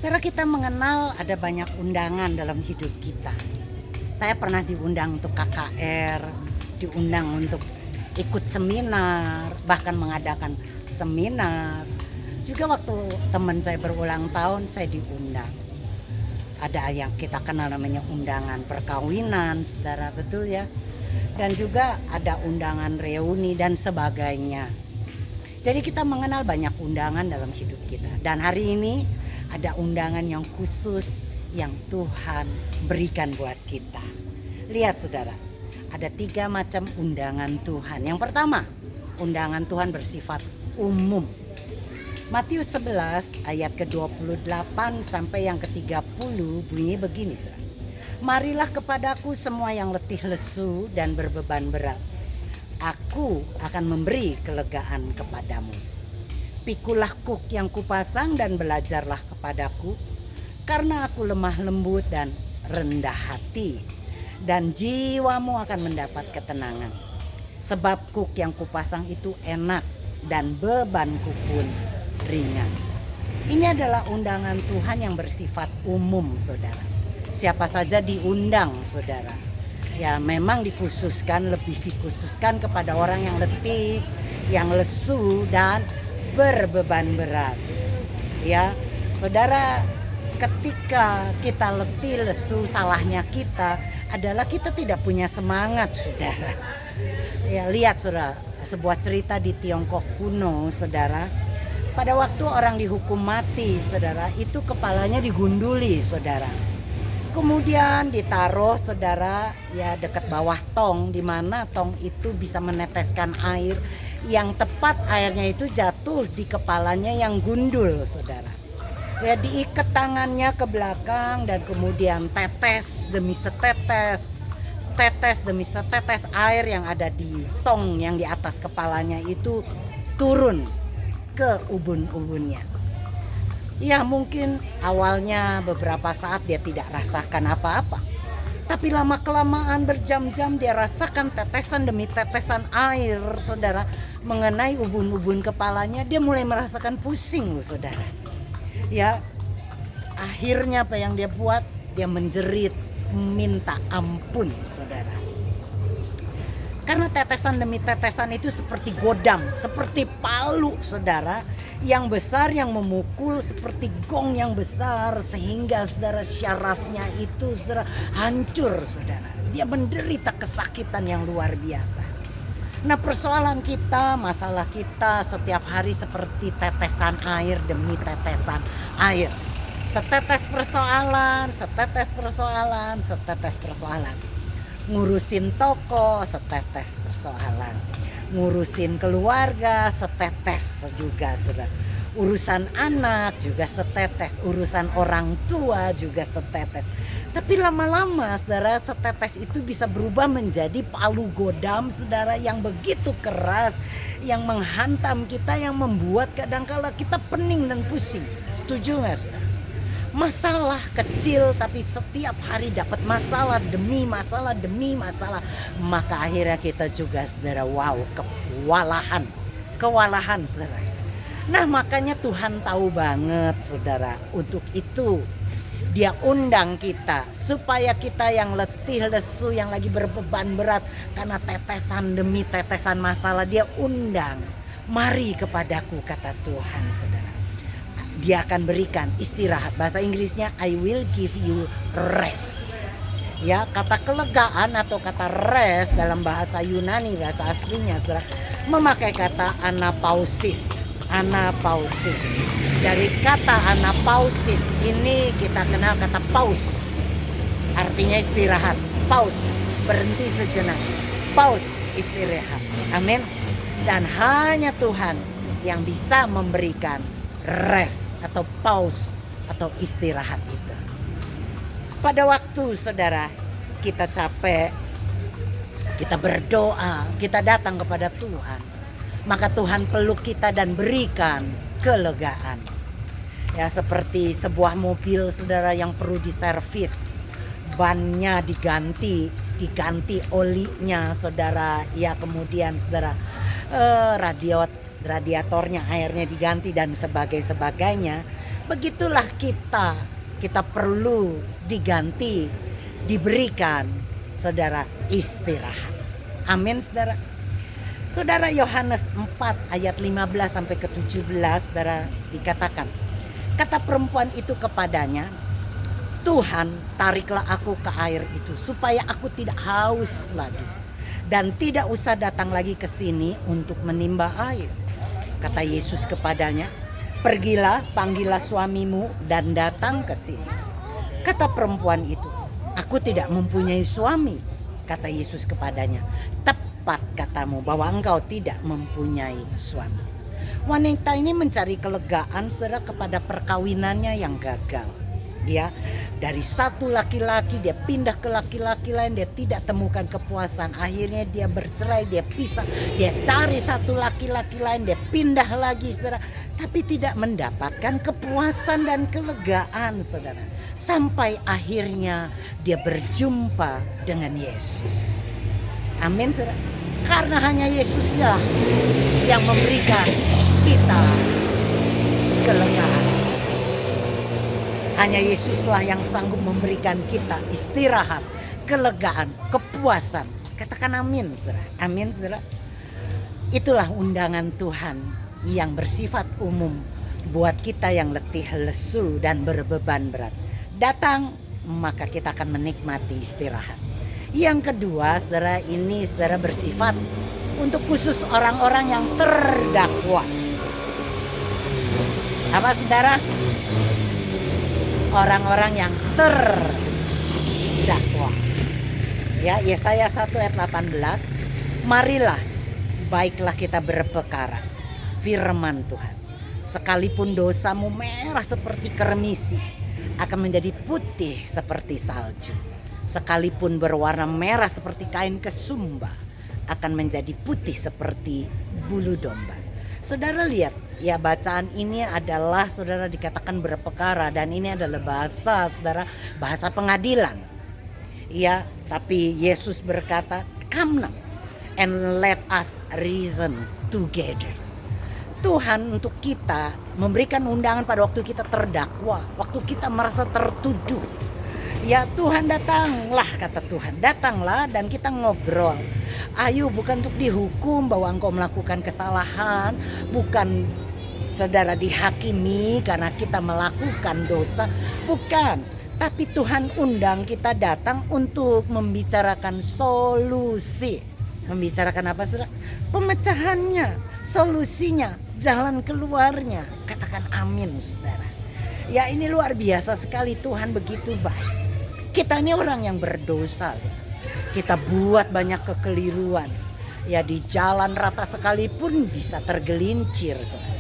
Saudara, kita mengenal ada banyak undangan dalam hidup kita. Saya pernah diundang untuk KKR, diundang untuk ikut seminar, bahkan mengadakan seminar. Juga waktu teman saya berulang tahun, saya diundang. Ada yang kita kenal namanya undangan perkawinan, saudara, betul ya. Dan juga ada undangan reuni dan sebagainya. Jadi kita mengenal banyak undangan dalam hidup kita. Dan hari ini ada undangan yang khusus yang Tuhan berikan buat kita. Lihat saudara, ada 3 macam undangan Tuhan. Yang pertama, undangan Tuhan bersifat umum. Matius 11 ayat ke-28 sampai yang ke-30 bunyi begini saudara. Marilah kepadaku semua yang letih lesu dan berbeban berat, aku akan memberi kelegaan kepadamu. Pikulah kuk yang kupasang dan belajarlah kepadaku, karena aku lemah lembut dan rendah hati, dan jiwamu akan mendapat ketenangan. Sebab kuk yang kupasang itu enak dan bebanku pun ringan. Ini adalah undangan Tuhan yang bersifat umum, saudara. Siapa saja diundang, saudara. Ya, memang lebih dikhususkan kepada orang yang letih, yang lesu dan berbeban berat. Ya, saudara, ketika kita letih, lesu, salahnya kita adalah kita tidak punya semangat, saudara. Ya, lihat saudara, sebuah cerita di Tiongkok kuno, saudara. Pada waktu orang dihukum mati, saudara, itu kepalanya digunduli, saudara. Kemudian ditaruh, saudara, ya dekat bawah tong, di mana tong itu bisa meneteskan air. Yang tepat airnya itu jatuh di kepalanya yang gundul, saudara. Ya, diikat tangannya ke belakang dan kemudian tetes demi setetes, tetes demi setetes air yang ada di tong yang di atas kepalanya itu turun ke ubun-ubunnya. Ya, mungkin awalnya beberapa saat dia tidak rasakan apa-apa, tapi lama-kelamaan berjam-jam dia rasakan tetesan demi tetesan air, saudara, mengenai ubun-ubun kepalanya. Dia mulai merasakan pusing, saudara. Ya, akhirnya apa yang dia buat? Dia menjerit minta ampun, saudara. Karena tetesan demi tetesan itu seperti godam, seperti palu, saudara, yang besar yang memukul seperti gong yang besar, sehingga saudara syarafnya itu saudara hancur, saudara. Dia menderita kesakitan yang luar biasa. Nah, persoalan kita, masalah kita setiap hari seperti tetesan air demi tetesan air. Setetes persoalan, setetes persoalan, setetes persoalan. Ngurusin toko, setetes persoalan. Ngurusin keluarga, setetes juga, saudara. Urusan anak juga setetes, urusan orang tua juga setetes. Tapi lama-lama, saudara, setetes itu bisa berubah menjadi palu godam, saudara, yang begitu keras, yang menghantam kita, yang membuat kadangkala kita pening dan pusing. Setuju nggak, saudara? Masalah kecil tapi setiap hari dapat masalah demi masalah demi masalah. Maka akhirnya kita juga, saudara, kewalahan, saudara. Nah, makanya Tuhan tahu banget, saudara. Untuk itu Dia undang kita supaya kita yang letih lesu, yang lagi berbeban berat karena tetesan demi tetesan masalah, Dia undang. Mari kepadaku, kata Tuhan, saudara. Dia akan berikan istirahat. Bahasa Inggrisnya I will give you rest. Ya, kata kelegaan atau kata rest dalam bahasa Yunani, bahasa aslinya, saudara, memakai kata anapausis. Anapausis. Dari kata anapausis ini kita kenal kata paus. Artinya istirahat. Paus, berhenti sejenak. Paus, istirahat. Amin. Dan hanya Tuhan yang bisa memberikan rest atau pause atau istirahat itu. Pada waktu, saudara, kita capek, kita berdoa, kita datang kepada Tuhan, maka Tuhan peluk kita dan berikan kelegaan. Ya, seperti sebuah mobil, saudara, yang perlu diservis, bannya diganti olinya, saudara, ya, kemudian saudara radiatornya airnya diganti dan sebagainya. Begitulah kita perlu diganti, diberikan saudara istirahat. Amin saudara. Saudara, Yohanes 4 ayat 15 sampai ke 17 saudara dikatakan, kata perempuan itu kepadanya, Tuhan, tariklah aku ke air itu supaya aku tidak haus lagi dan tidak usah datang lagi ke sini untuk menimba air. Kata Yesus kepadanya, pergilah, panggillah suamimu dan datang ke sini. Kata perempuan itu, aku tidak mempunyai suami. Kata Yesus kepadanya, tepat katamu bahwa engkau tidak mempunyai suami. Wanita ini mencari kelegaan saudara kepada perkawinannya yang gagal. Dia dari satu laki-laki dia pindah ke laki-laki lain, dia tidak temukan kepuasan. Akhirnya dia bercerai, dia pisah, dia cari satu laki-laki lain, dia pindah lagi saudara, tapi tidak mendapatkan kepuasan dan kelegaan saudara. Sampai akhirnya dia berjumpa dengan Yesus. Amin saudara. Karena hanya Yesuslah yang memberikan kita kelegaan. Hanya Yesuslah yang sanggup memberikan kita istirahat, kelegaan, kepuasan. Katakan amin saudara. Amin saudara. Itulah undangan Tuhan yang bersifat umum buat kita yang letih, lesu dan berbeban berat. Datang, maka kita akan menikmati istirahat. Yang kedua saudara, ini saudara bersifat untuk khusus orang-orang yang terdakwa. Apa saudara? Orang-orang yang terdakwa. Ya, Yesaya 1 ayat 18. Marilah, baiklah kita berperkara. Firman Tuhan. Sekalipun dosamu merah seperti kermisi, akan menjadi putih seperti salju. Sekalipun berwarna merah seperti kain kesumba, akan menjadi putih seperti bulu domba. Saudara lihat, ya bacaan ini adalah saudara dikatakan berperkara dan ini adalah bahasa saudara, bahasa pengadilan. Ya, tapi Yesus berkata, "Come now and let us reason together." Tuhan untuk kita memberikan undangan pada waktu kita terdakwa, waktu kita merasa tertuduh. Ya Tuhan, datanglah, kata Tuhan, datanglah dan kita ngobrol. Ayo, bukan untuk dihukum bahwa engkau melakukan kesalahan, bukan saudara dihakimi karena kita melakukan dosa, bukan. Tapi Tuhan undang kita datang untuk membicarakan solusi. Membicarakan apa saudara? Pemecahannya, solusinya, jalan keluarnya. Katakan amin saudara. Ya ini luar biasa sekali, Tuhan begitu baik. Kita ini orang yang berdosa. Kita buat banyak kekeliruan. Ya di jalan rata sekalipun bisa tergelincir saudara.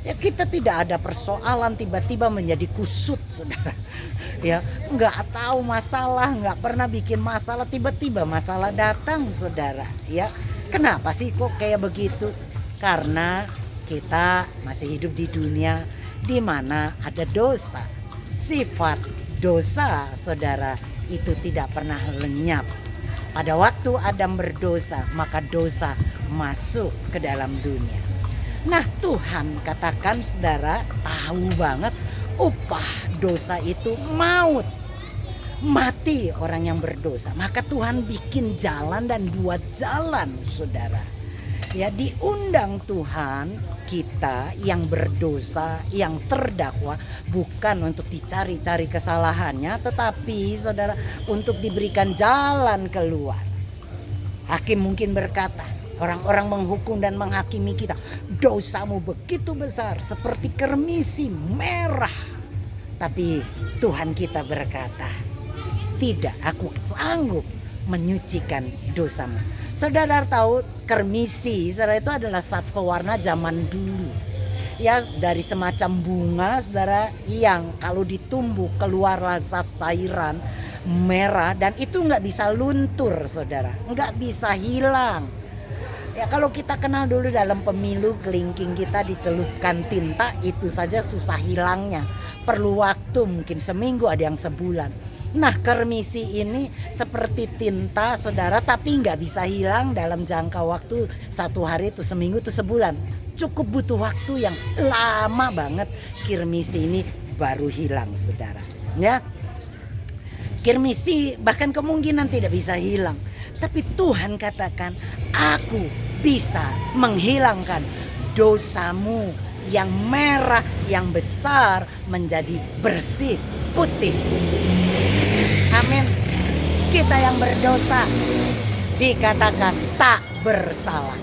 Ya kita tidak ada persoalan tiba-tiba menjadi kusut saudara. Ya nggak tahu masalah, nggak pernah bikin masalah, tiba-tiba masalah datang saudara. Ya kenapa sih kok kayak begitu? Karena kita masih hidup di dunia di mana ada dosa. Sifat dosa saudara itu tidak pernah lenyap. Pada waktu Adam berdosa, maka dosa masuk ke dalam dunia. Nah Tuhan katakan saudara tahu banget upah dosa itu maut. Mati orang yang berdosa. Maka Tuhan bikin jalan dan buat jalan saudara. Ya diundang Tuhan kita yang berdosa, yang terdakwa, bukan untuk dicari-cari kesalahannya, tetapi saudara untuk diberikan jalan keluar. Hakim mungkin berkata, orang-orang menghukum dan menghakimi kita, dosamu begitu besar seperti kermisi merah. Tapi Tuhan kita berkata, tidak, aku sanggup menyucikan dosamu. Saudara tahu kermisi, saudara, itu adalah satu pewarna zaman dulu. Ya dari semacam bunga saudara yang kalau ditumbuk keluarlah zat cairan merah dan itu nggak bisa luntur saudara, nggak bisa hilang. Ya kalau kita kenal dulu dalam pemilu kelingking kita dicelupkan tinta, itu saja susah hilangnya. Perlu waktu mungkin seminggu, ada yang sebulan. Nah kermisi ini seperti tinta saudara, tapi nggak bisa hilang dalam jangka waktu 1 hari itu seminggu itu sebulan. Cukup butuh waktu yang lama banget kermisi ini baru hilang, saudara. Ya, kirmisi bahkan kemungkinan tidak bisa hilang. Tapi Tuhan katakan, aku bisa menghilangkan dosamu yang merah, yang besar menjadi bersih, putih. Amin. Kita yang berdosa dikatakan tak bersalah.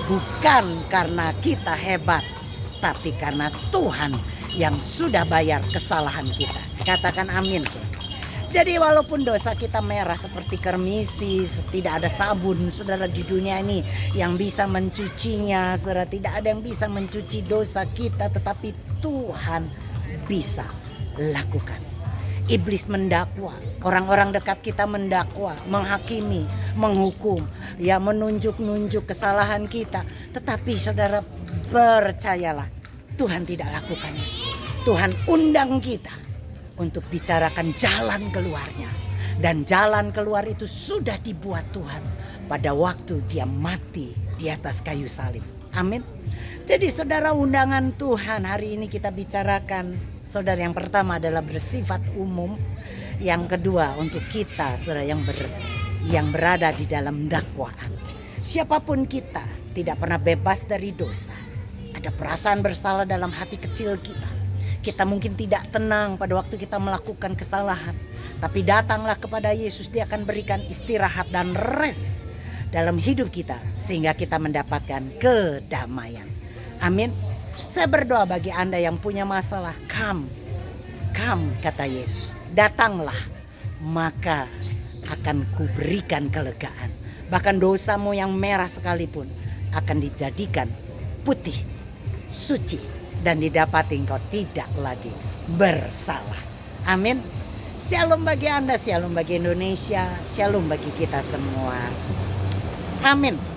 Bukan karena kita hebat, tapi karena Tuhan yang sudah bayar kesalahan kita. Katakan amin. Jadi walaupun dosa kita merah seperti kermisi, tidak ada sabun, saudara, di dunia ini yang bisa mencucinya, saudara. Tidak ada yang bisa mencuci dosa kita, tetapi Tuhan bisa lakukan. Iblis mendakwa, orang-orang dekat kita mendakwa, menghakimi, menghukum, ya, menunjuk-nunjuk kesalahan kita. Tetapi saudara, percayalah, Tuhan tidak lakukannya. Tuhan undang kita untuk bicarakan jalan keluarnya. Dan jalan keluar itu sudah dibuat Tuhan pada waktu dia mati di atas kayu salib. Amin. Jadi saudara, undangan Tuhan hari ini kita bicarakan. Saudara, yang pertama adalah bersifat umum. Yang kedua untuk kita, saudara, yang berada di dalam dakwaan. Siapapun kita tidak pernah bebas dari dosa. Ada perasaan bersalah dalam hati kecil kita. Kita mungkin tidak tenang pada waktu kita melakukan kesalahan. Tapi datanglah kepada Yesus, dia akan berikan istirahat dan rest dalam hidup kita. Sehingga kita mendapatkan kedamaian. Amin. Saya berdoa bagi Anda yang punya masalah. Come, kata Yesus. Datanglah, maka akan kuberikan kelegaan. Bahkan dosamu yang merah sekalipun akan dijadikan putih, suci, dan didapati engkau tidak lagi bersalah. Amin. Shalom bagi Anda, shalom bagi Indonesia, shalom bagi kita semua. Amin.